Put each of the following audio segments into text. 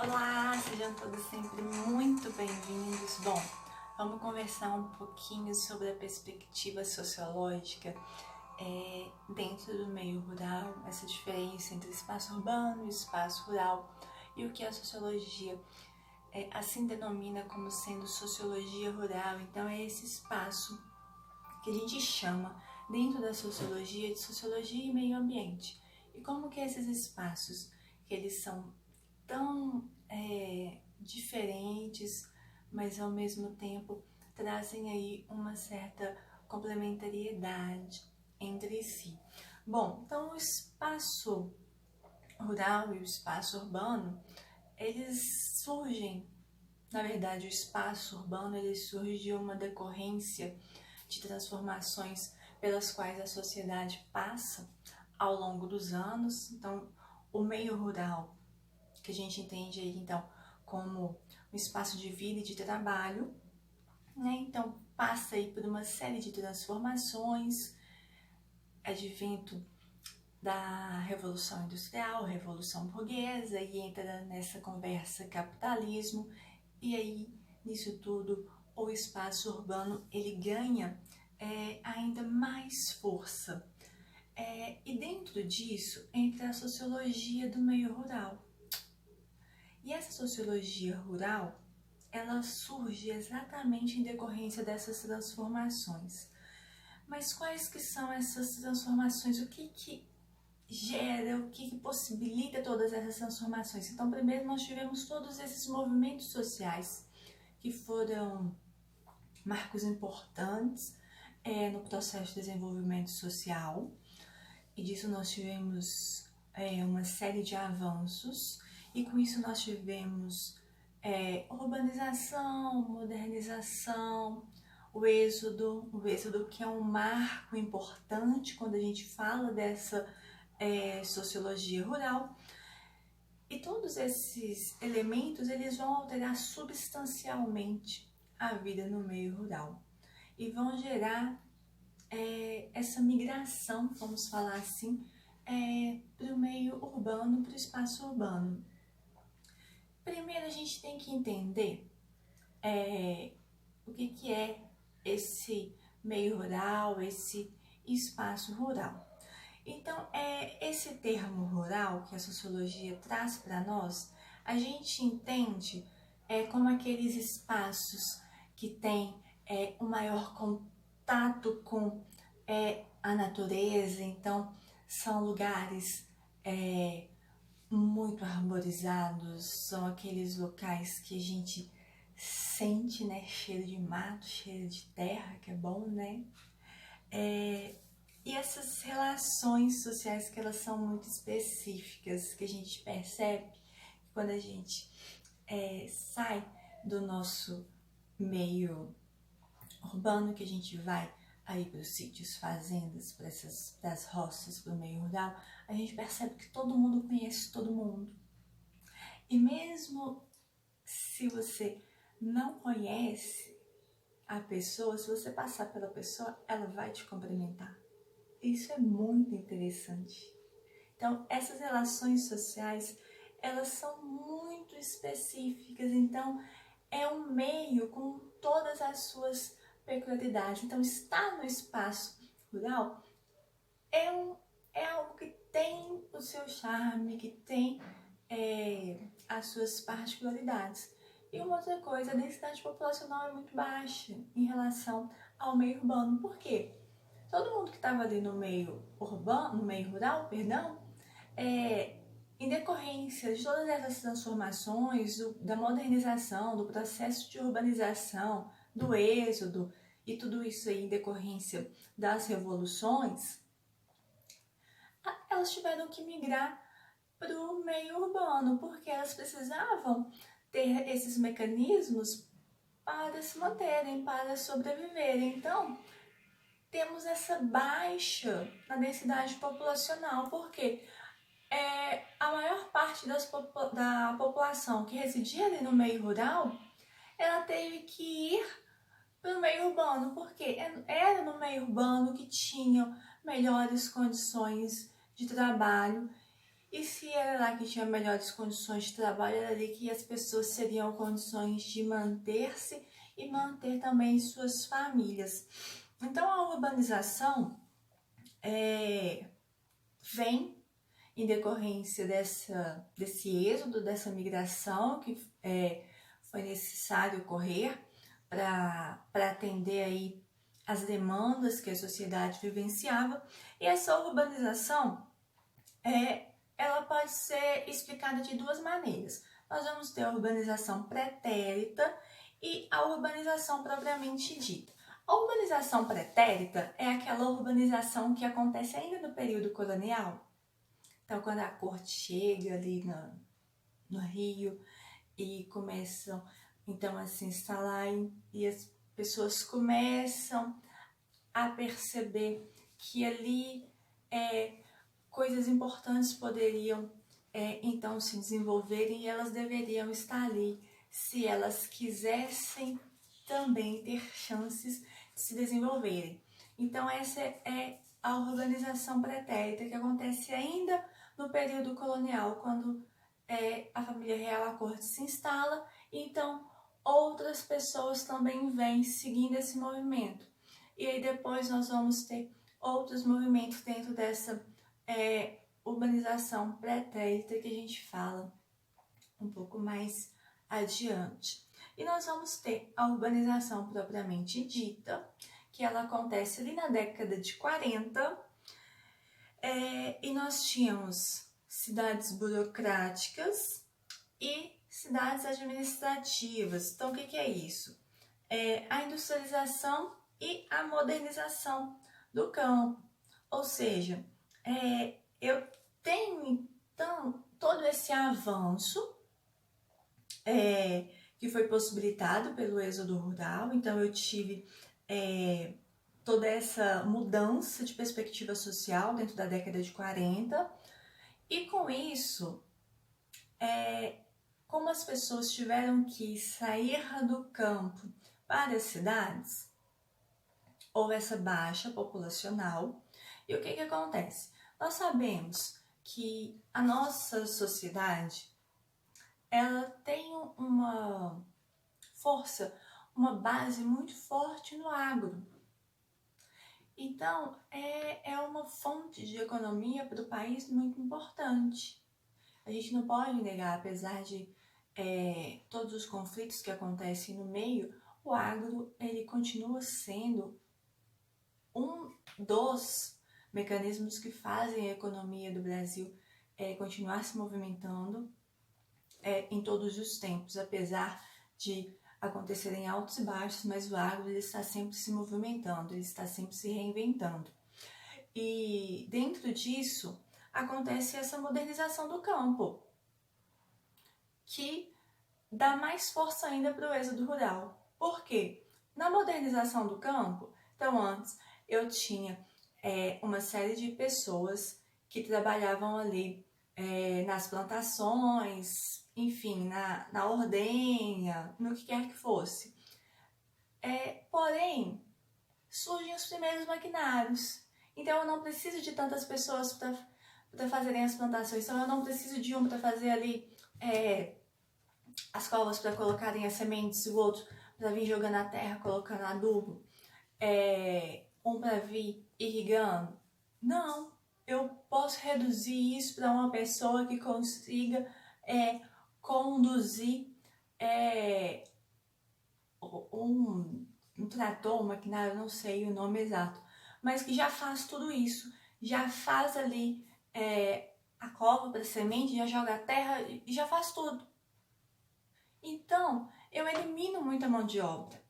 Olá, sejam todos sempre muito bem-vindos. Bom, vamos conversar um pouquinho sobre a perspectiva sociológica dentro do meio rural, essa diferença entre espaço urbano e espaço rural e o que a sociologia assim denomina como sendo sociologia rural. Então é esse espaço que a gente chama dentro da sociologia de sociologia e meio ambiente. E como que esses espaços, que eles são tão diferentes, mas ao mesmo tempo trazem aí uma certa complementariedade entre si. Bom, então o espaço rural e o espaço urbano, eles surgem, na verdade o espaço urbano ele surge de uma decorrência de transformações pelas quais a sociedade passa ao longo dos anos. Então o meio rural, que a gente entende aí então como um espaço de vida e de trabalho, né? Então passa aí por uma série de transformações, advento da Revolução Industrial, Revolução Burguesa, e entra nessa conversa capitalismo, e aí nisso tudo o espaço urbano ele ganha ainda mais força. E dentro disso entra a sociologia do meio rural. E essa sociologia rural, ela surge exatamente em decorrência dessas transformações. Mas quais que são essas transformações? O que gera, o que possibilita todas essas transformações? Então, primeiro nós tivemos todos esses movimentos sociais que foram marcos importantes no processo de desenvolvimento social, e disso nós tivemos uma série de avanços, e com isso nós tivemos urbanização, modernização, o êxodo que é um marco importante quando a gente fala dessa sociologia rural. E todos esses elementos eles vão alterar substancialmente a vida no meio rural e vão gerar essa migração, vamos falar assim, para o meio urbano, para o espaço urbano. Primeiro a gente tem que entender o que é esse meio rural, esse espaço rural. Então, esse termo rural que a sociologia traz para nós, a gente entende como aqueles espaços que têm um maior contato com a natureza. Então são lugares muito arborizados, são aqueles locais que a gente sente, né, cheiro de mato, cheiro de terra, que é bom, né? E essas relações sociais que elas são muito específicas, que a gente percebe quando a gente sai do nosso meio urbano, que a gente vai aí para os sítios, fazendas, para as roças, para o meio rural, a gente percebe que todo mundo conhece todo mundo. E mesmo se você não conhece a pessoa, se você passar pela pessoa, ela vai te cumprimentar. Isso é muito interessante. Então, essas relações sociais, elas são muito específicas. Então, é um meio com todas as suas peculiaridades. Então, estar no espaço rural é algo que tem o seu charme, que tem as suas particularidades. E uma outra coisa, a densidade populacional é muito baixa em relação ao meio urbano. Por quê? Todo mundo que estava ali no meio urbano, no meio rural, em decorrência de todas essas transformações, da modernização, do processo de urbanização, do êxodo e tudo isso aí em decorrência das revoluções, elas tiveram que migrar para o meio urbano, porque elas precisavam ter esses mecanismos para se manterem, para sobreviverem. Então, temos essa baixa na densidade populacional, porque a maior parte da população que residia ali no meio rural, ela teve que ir para o meio urbano, porque era no meio urbano que tinham melhores condições de trabalho e se era lá que tinha melhores condições de trabalho, era ali que as pessoas teriam condições de manter-se e manter também suas famílias. Então a urbanização vem em decorrência desse êxodo, dessa migração que foi necessário ocorrer para atender aí as demandas que a sociedade vivenciava. E essa urbanização ela pode ser explicada de duas maneiras. Nós vamos ter a urbanização pretérita e a urbanização propriamente dita. A urbanização pretérita é aquela urbanização que acontece ainda no período colonial. Então, quando a corte chega ali no Rio e começam então a se instalar e as pessoas começam a perceber que ali coisas importantes poderiam então se desenvolverem e elas deveriam estar ali se elas quisessem também ter chances de se desenvolverem. Então essa é a urbanização pretérita que acontece ainda no período colonial, quando a família real, a corte se instala, e então outras pessoas também vêm seguindo esse movimento. E aí depois nós vamos ter outros movimentos dentro dessa urbanização pretérita que a gente fala um pouco mais adiante. E nós vamos ter a urbanização propriamente dita, que ela acontece ali na década de 40, e nós tínhamos cidades burocráticas e cidades administrativas. Então, o que é isso? A industrialização e a modernização do campo. Ou seja, eu tenho então todo esse avanço que foi possibilitado pelo êxodo rural. Então eu tive toda essa mudança de perspectiva social dentro da década de 40, e com isso, como as pessoas tiveram que sair do campo para as cidades, houve essa baixa populacional. E o que acontece? Nós sabemos que a nossa sociedade ela tem uma força, uma base muito forte no agro. Então, é uma fonte de economia para o país muito importante. A gente não pode negar, apesar de todos os conflitos que acontecem no meio, o agro ele continua sendo um dos mecanismos que fazem a economia do Brasil continuar se movimentando em todos os tempos, apesar de acontecerem altos e baixos, mas o agro ele está sempre se movimentando, ele está sempre se reinventando. E dentro disso acontece essa modernização do campo, que dá mais força ainda para o êxodo rural. Por quê? Na modernização do campo, então antes eu tinha uma série de pessoas que trabalhavam ali nas plantações, enfim, na ordenha, no que quer que fosse. Porém, surgem os primeiros maquinários. Então eu não preciso de tantas pessoas para fazerem as plantações. Então eu não preciso de um para fazer ali as covas para colocarem as sementes, o outro para vir jogando a terra, colocando adubo, um para vir irrigando. Não, eu posso reduzir isso para uma pessoa que consiga conduzir um trator, um maquinário, não sei o nome exato, mas que já faz tudo isso, já faz ali a cova para semente, já joga a terra e já faz tudo. Então, eu elimino muita mão de obra.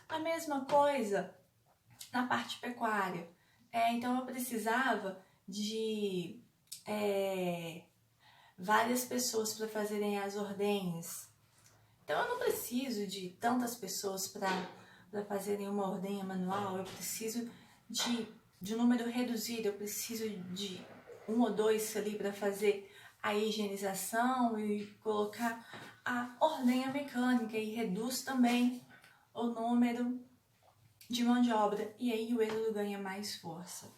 A mesma coisa na parte pecuária. Então, eu precisava de várias pessoas para fazerem as ordenhas. Então, eu não preciso de tantas pessoas para fazerem uma ordenha manual. Eu preciso de um número reduzido. Eu preciso de 1 ou 2 ali para fazer a higienização e colocar a ordenha mecânica, e reduz também o número de mão de obra, e aí o êxodo ganha mais força.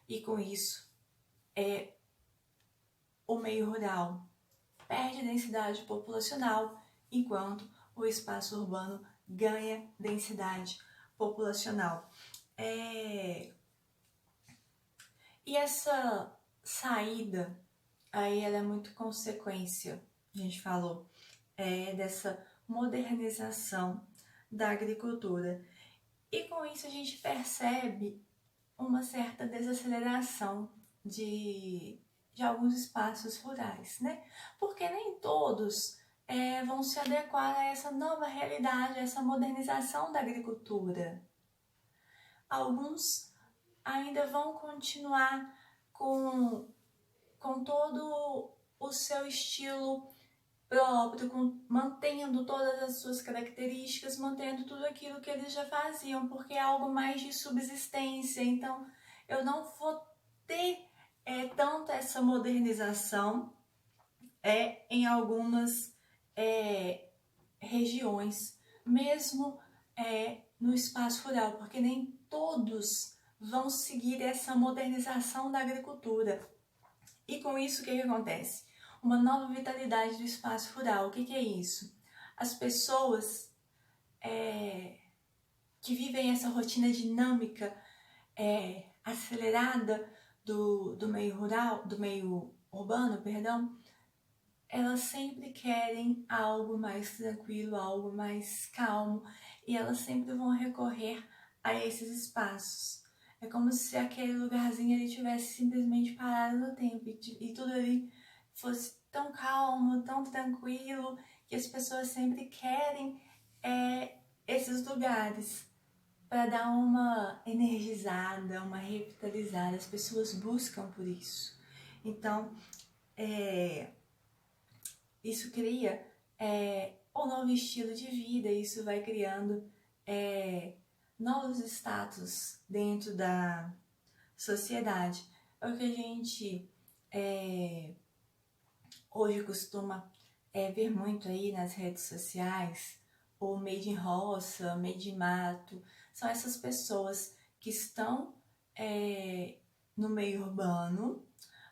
E com isso, o meio rural perde densidade populacional, enquanto o espaço urbano ganha densidade populacional. E essa saída aí ela é muito consequência, a gente falou, dessa modernização da agricultura. E com isso a gente percebe uma certa desaceleração de alguns espaços rurais, né? Porque nem todos vão se adequar a essa nova realidade, a essa modernização da agricultura. Alguns ainda vão continuar com todo o seu estilo próprio, mantendo todas as suas características, mantendo tudo aquilo que eles já faziam, porque é algo mais de subsistência. Então, eu não vou ter tanto essa modernização em algumas regiões, mesmo no espaço rural, porque nem todos vão seguir essa modernização da agricultura. E com isso, o que acontece? Uma nova vitalidade do espaço rural. O que é isso? As pessoas que vivem essa rotina dinâmica, acelerada do meio rural, do meio urbano, perdão, elas sempre querem algo mais tranquilo, algo mais calmo, e elas sempre vão recorrer a esses espaços. É como se aquele lugarzinho ali tivesse simplesmente parado no tempo e tudo ali fosse tão calmo, tão tranquilo, que as pessoas sempre querem esses lugares para dar uma energizada, uma revitalizada. As pessoas buscam por isso. Então, isso cria um novo estilo de vida, isso vai criando novos status dentro da sociedade. É o que a gente hoje costuma ver muito aí nas redes sociais, o made in roça, made in mato, são essas pessoas que estão no meio urbano,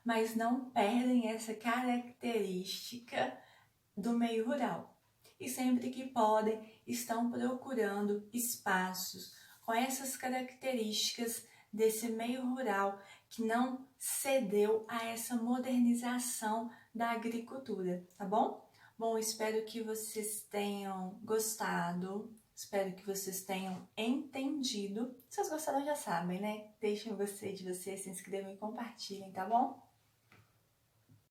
mas não perdem essa característica do meio rural. E sempre que podem, estão procurando espaços com essas características desse meio rural que não cedeu a essa modernização da agricultura, tá bom? Bom, espero que vocês tenham gostado, espero que vocês tenham entendido. Se vocês gostaram, já sabem, né? Deixem o gostei de vocês, se inscrevam e compartilhem, tá bom?